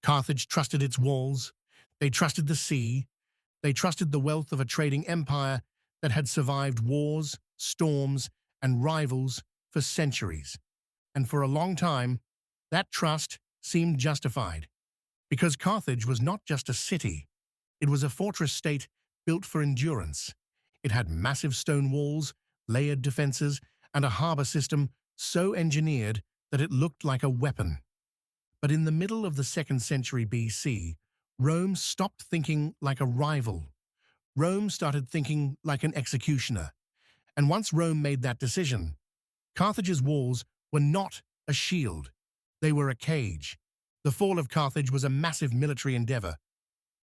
Carthage trusted its walls, they trusted the sea, they trusted the wealth of a trading empire that had survived wars, storms, and rivals for centuries. And for a long time, that trust seemed justified, because Carthage was not just a city, it was a fortress state built for endurance. It had massive stone walls, layered defenses, and a harbor system so engineered that it looked like a weapon. But in the middle of the 2nd century BC, Rome stopped thinking like a rival. Rome started thinking like an executioner. And once Rome made that decision, Carthage's walls were not a shield. They were a cage. The fall of Carthage was a massive military endeavor.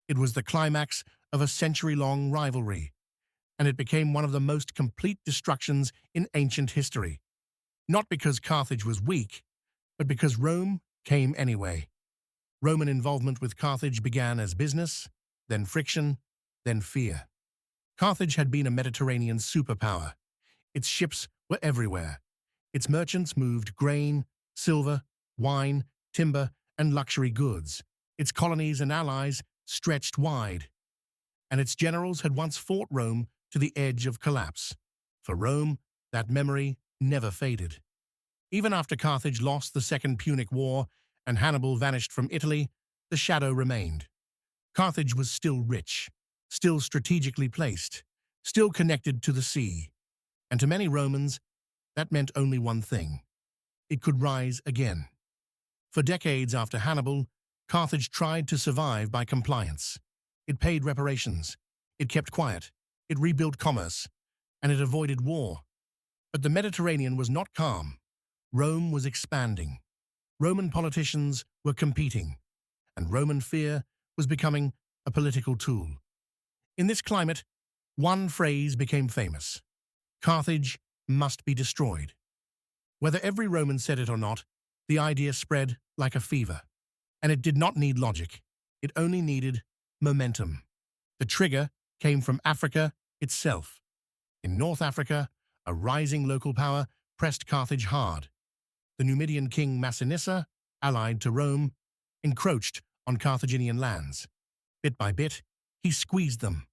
It was the climax of a century-long rivalry, and it became one of the most complete destructions in ancient history. Not because Carthage was weak, but because Rome came anyway. Roman involvement with Carthage began as business, then friction, then fear. Carthage had been a Mediterranean superpower. Its ships were everywhere. Its merchants moved grain, silver, wine, timber, and luxury goods. Its colonies and allies stretched wide. And its generals had once fought Rome to the edge of collapse. For Rome, that memory never faded. Even after Carthage lost the Second Punic War and Hannibal vanished from Italy, the shadow remained. Carthage was still rich, still strategically placed, still connected to the sea. And to many Romans, that meant only one thing: it could rise again. For decades after Hannibal, Carthage tried to survive by compliance. It paid reparations, it kept quiet, it rebuilt commerce, and it avoided war. But the Mediterranean was not calm. Rome was expanding. Roman politicians were competing, and Roman fear was becoming a political tool. In this climate, one phrase became famous: Carthage must be destroyed. Whether every Roman said it or not, the idea spread like a fever. And it did not need logic. It only needed momentum. The trigger came from Africa itself. In North Africa, a rising local power pressed Carthage hard. The Numidian king Massinissa, allied to Rome, encroached on Carthaginian lands. Bit by bit, he squeezed them.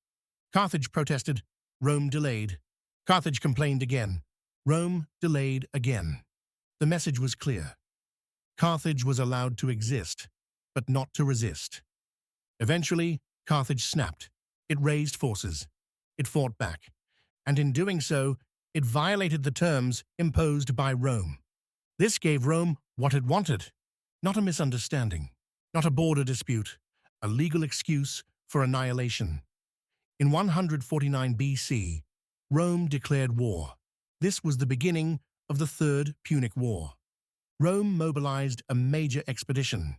Carthage protested, Rome delayed. Carthage complained again. Rome delayed again. The message was clear. Carthage was allowed to exist, but not to resist. Eventually, Carthage snapped. It raised forces. It fought back. And in doing so, it violated the terms imposed by Rome. This gave Rome what it wanted: not a misunderstanding, not a border dispute, a legal excuse for annihilation. In 149 BC, Rome declared war. This was the beginning of the Third Punic War. Rome mobilized a major expedition.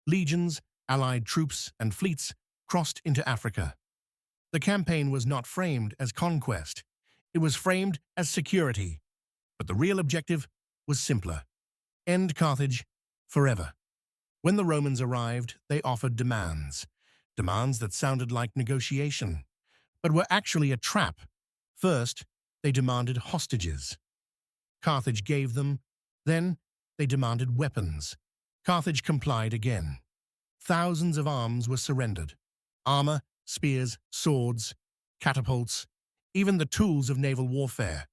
Legions, allied troops, and fleets crossed into Africa. The campaign was not framed as conquest. It was framed as security. But the real objective was simpler: end Carthage forever. When the Romans arrived, they offered demands that sounded like negotiation, but were actually a trap. First, they demanded hostages. Carthage gave them. Then, they demanded weapons. Carthage complied again. Thousands of arms were surrendered: armor, spears, swords, catapults, even the tools of naval warfare.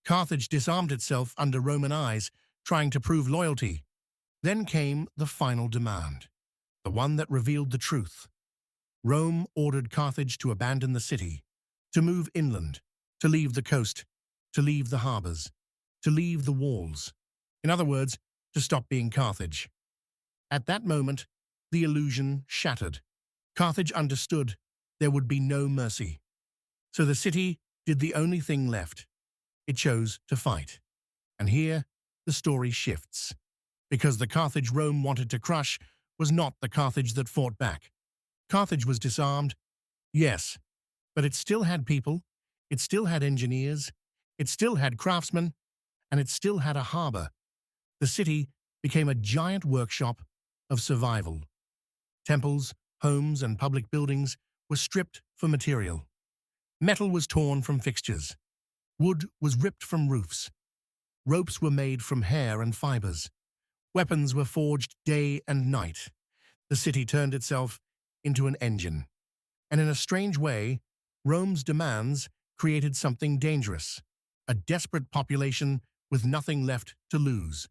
Carthage disarmed itself under Roman eyes, trying to prove loyalty. Then came the final demand, the one that revealed the truth. Rome ordered Carthage to abandon the city, to move inland, to leave the coast, to leave the harbors, to leave the walls. In other words, to stop being Carthage. At that moment, the illusion shattered. Carthage understood there would be no mercy. So the city did the only thing left. It chose to fight. And here, the story shifts. Because the Carthage Rome wanted to crush was not the Carthage that fought back. Carthage was disarmed, yes, but it still had people, it still had engineers, it still had craftsmen, and it still had a harbor. The city became a giant workshop of survival. Temples, homes, and public buildings were stripped for material. Metal was torn from fixtures. Wood was ripped from roofs. Ropes were made from hair and fibers. Weapons were forged day and night. The city turned itself into an engine. And in a strange way, Rome's demands created something dangerous, a desperate population with nothing left to lose.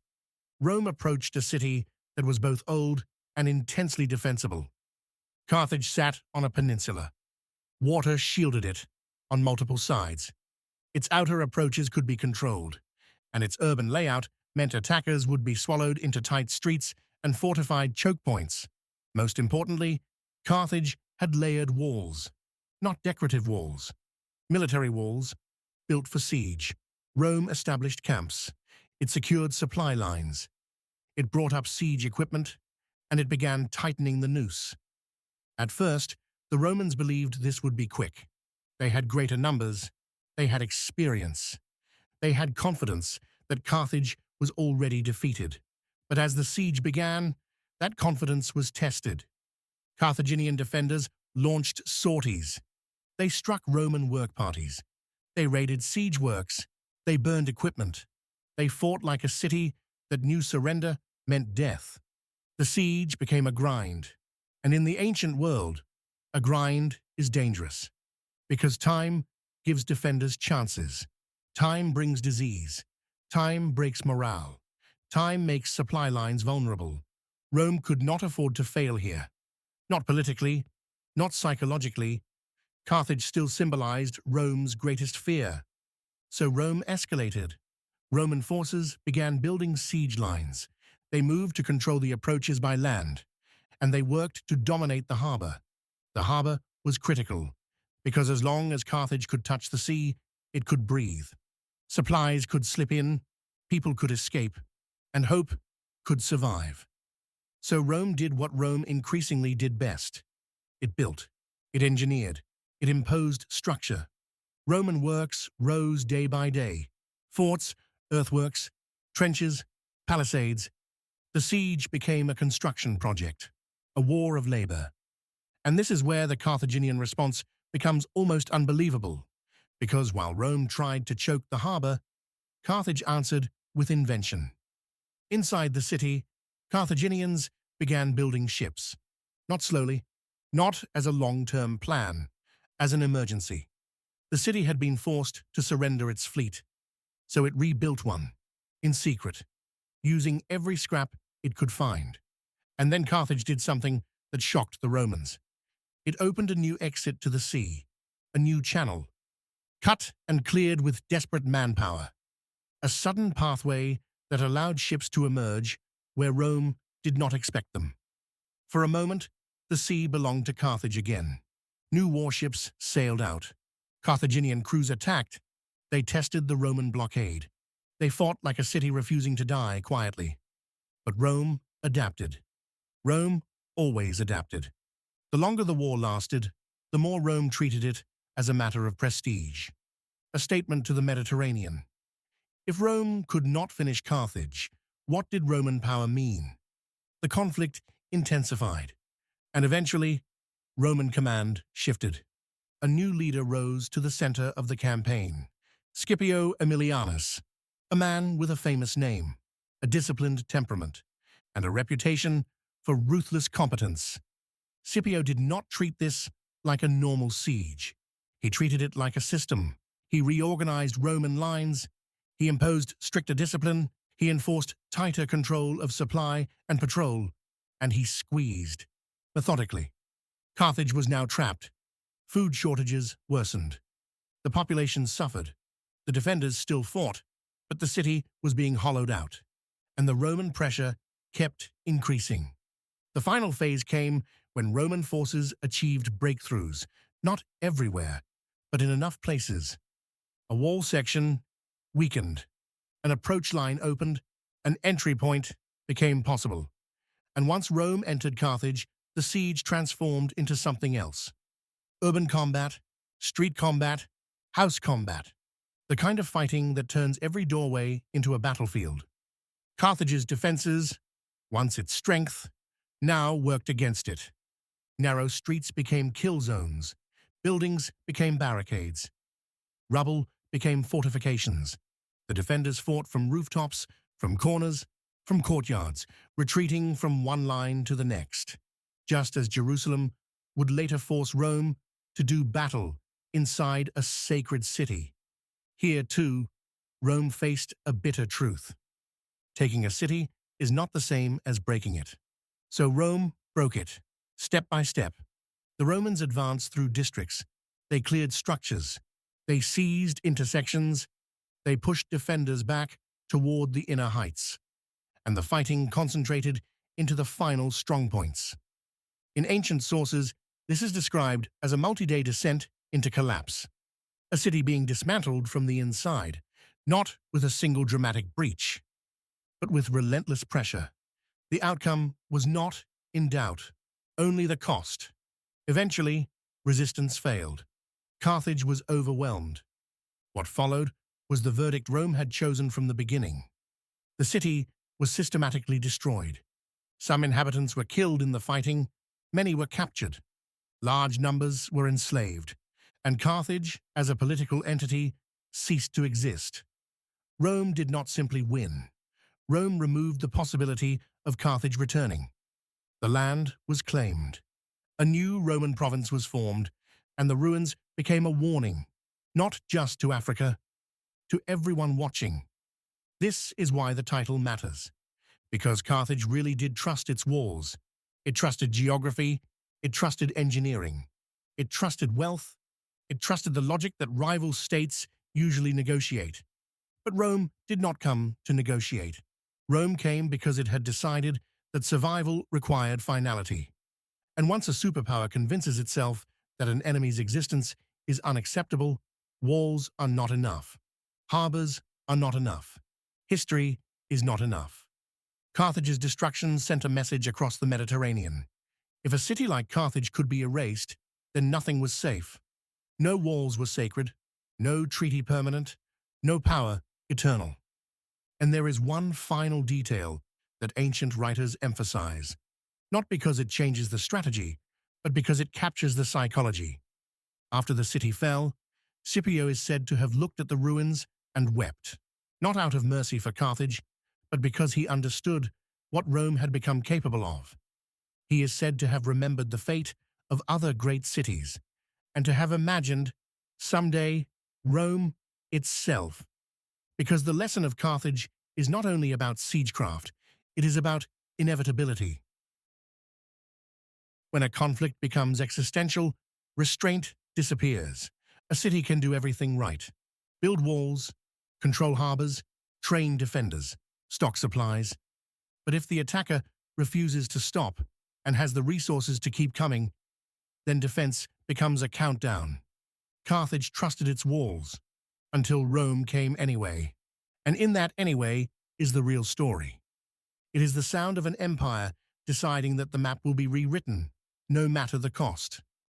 Rome approached a city that was both old and intensely defensible. Carthage sat on a peninsula. Water shielded it on multiple sides. Its outer approaches could be controlled, and its urban layout meant attackers would be swallowed into tight streets and fortified choke points. Most importantly, Carthage had layered walls, not decorative walls, military walls built for siege. Rome established camps. It secured supply lines. It brought up siege equipment, and it began tightening the noose. At first, the Romans believed this would be quick. They had greater numbers. They had experience. They had confidence that Carthage was already defeated. But as the siege began, that confidence was tested. Carthaginian defenders launched sorties. They struck Roman work parties. They raided siege works. They burned equipment. They fought like a city that knew surrender meant death. The siege became a grind. And in the ancient world, a grind is dangerous. Because time gives defenders chances. Time brings disease. Time breaks morale. Time makes supply lines vulnerable. Rome could not afford to fail here. Not politically, not psychologically. Carthage still symbolized Rome's greatest fear. So Rome escalated. Roman forces began building siege lines. They moved to control the approaches by land, and they worked to dominate the harbor. The harbor was critical, because as long as Carthage could touch the sea, it could breathe. Supplies could slip in, people could escape, and hope could survive. So Rome did what Rome increasingly did best. It built, it engineered, it imposed structure. Roman works rose day by day. Forts, earthworks, trenches, palisades. The siege became a construction project, a war of labor. And this is where the Carthaginian response becomes almost unbelievable, because while Rome tried to choke the harbor, Carthage answered with invention. Inside the city, Carthaginians began building ships, not slowly, not as a long-term plan, as an emergency. The city had been forced to surrender its fleet, so it rebuilt one, in secret, using every scrap it could find. And then Carthage did something that shocked the Romans. It opened a new exit to the sea, a new channel, cut and cleared with desperate manpower, a sudden pathway that allowed ships to emerge where Rome did not expect them. For a moment, the sea belonged to Carthage again. New warships sailed out. Carthaginian crews attacked. They tested the Roman blockade. They fought like a city refusing to die quietly. But Rome adapted. Rome always adapted. The longer the war lasted, the more Rome treated it as a matter of prestige, a statement to the Mediterranean. If Rome could not finish Carthage, what did Roman power mean? The conflict intensified, and eventually, Roman command shifted. A new leader rose to the center of the campaign, Scipio Aemilianus, a man with a famous name, a disciplined temperament, and a reputation for ruthless competence. Scipio did not treat this like a normal siege. He treated it like a system. He reorganized Roman lines. He imposed stricter discipline. He enforced tighter control of supply and patrol. And he squeezed, methodically. Carthage was now trapped. Food shortages worsened. The population suffered. The defenders still fought, but the city was being hollowed out. And the Roman pressure kept increasing. The final phase came when Roman forces achieved breakthroughs, not everywhere, but in enough places. A wall section weakened, an approach line opened, an entry point became possible. And once Rome entered Carthage, the siege transformed into something else. Urban combat, street combat, house combat. The kind of fighting that turns every doorway into a battlefield. Carthage's defenses, once its strength, now worked against it. Narrow streets became kill zones. Buildings became barricades. Rubble became fortifications. The defenders fought from rooftops, from corners, from courtyards, retreating from one line to the next. just as Jerusalem would later force Rome to do battle inside a sacred city. Here, too, Rome faced a bitter truth. Taking a city is not the same as breaking it. So Rome broke it, step by step. The Romans advanced through districts. They cleared structures. They seized intersections. They pushed defenders back toward the inner heights. And the fighting concentrated into the final strongpoints. In ancient sources, this is described as a multi-day descent into collapse, a city being dismantled from the inside, not with a single dramatic breach, but with relentless pressure. The outcome was not in doubt, only the cost. Eventually, resistance failed. Carthage was overwhelmed. What followed was the verdict Rome had chosen from the beginning. The city was systematically destroyed. Some inhabitants were killed in the fighting, many were captured, large numbers were enslaved, and Carthage, as a political entity, ceased to exist. Rome did not simply win. Rome removed the possibility of Carthage returning. The land was claimed. A new Roman province was formed, and the ruins became a warning, not just to Africa, to everyone watching. This is why the title matters, because Carthage really did trust its walls. It trusted geography, it trusted engineering, it trusted wealth, it trusted the logic that rival states usually negotiate. But Rome did not come to negotiate. Rome came because it had decided that survival required finality. And once a superpower convinces itself that an enemy's existence is unacceptable, walls are not enough. Harbors are not enough. History is not enough. Carthage's destruction sent a message across the Mediterranean. If a city like Carthage could be erased, then nothing was safe. No walls were sacred, no treaty permanent, no power eternal. And there is one final detail that ancient writers emphasize, not because it changes the strategy, but because it captures the psychology. After the city fell, Scipio is said to have looked at the ruins and wept, not out of mercy for Carthage, but because he understood what Rome had become capable of. He is said to have remembered the fate of other great cities, and to have imagined, someday, Rome itself. Because the lesson of Carthage is not only about siegecraft, it is about inevitability. When a conflict becomes existential, restraint disappears. A city can do everything right. Build walls, control harbors, train defenders, stock supplies. But if the attacker refuses to stop and has the resources to keep coming, then defense becomes a countdown. Carthage trusted its walls until Rome came anyway. And in that anyway is the real story. It is the sound of an empire deciding that the map will be rewritten, no matter the cost.